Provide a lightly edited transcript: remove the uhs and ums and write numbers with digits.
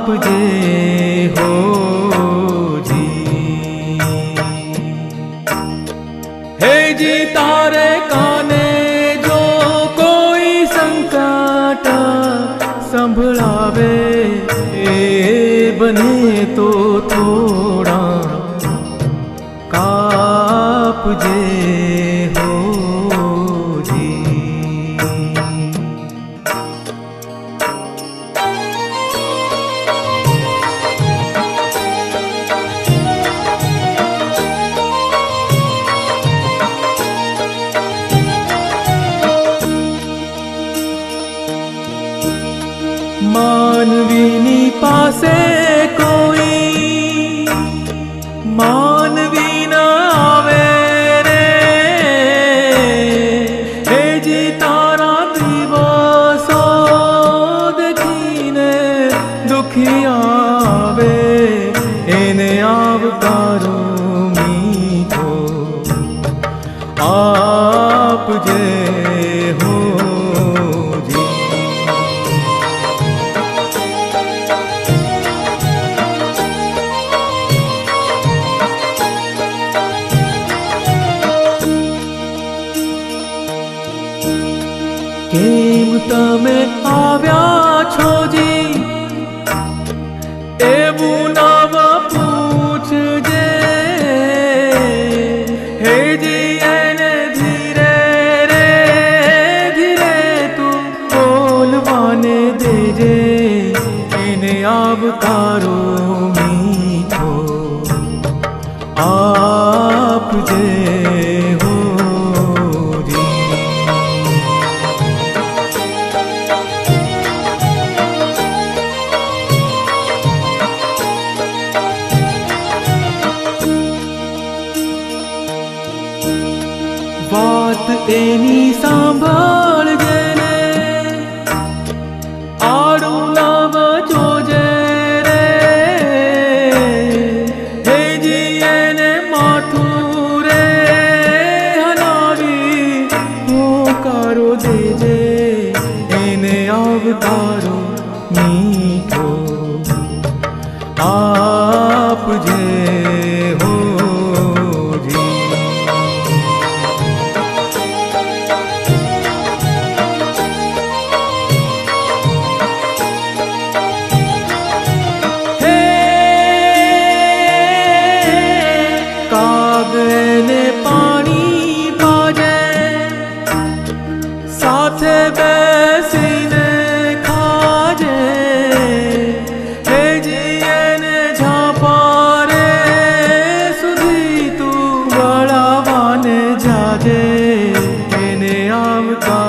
आपजे हो जी। हे जी तारे काने जो कोई संकट संभळावे, ए बने तो थोड़ा कापजे हो जी। मानवीनी पासे कोई मानवी न आवे रे, हे जी तारा दिवसो देखीने दुखी आवे, एने आवकारो मीठो आपजे हो जी। केम तमे आव्या छो जी, एवं नाम पूछजे, हे जी एने धीरे रे धीरे तू बोलवाने देजे, एने आवकारो मीठो आपजे हो जी। बात एनी सांभळजे ने आड़ू नव जोजे रे, हे जी एने माथू रे हलावी होकारो देजे, एने आवकारो मीठो आपजे हो जी। ने पानी पाजे साथे बेसीने खाजे, हे जी एने झापारे सुधी तू वळावाने जाजे, एने आवका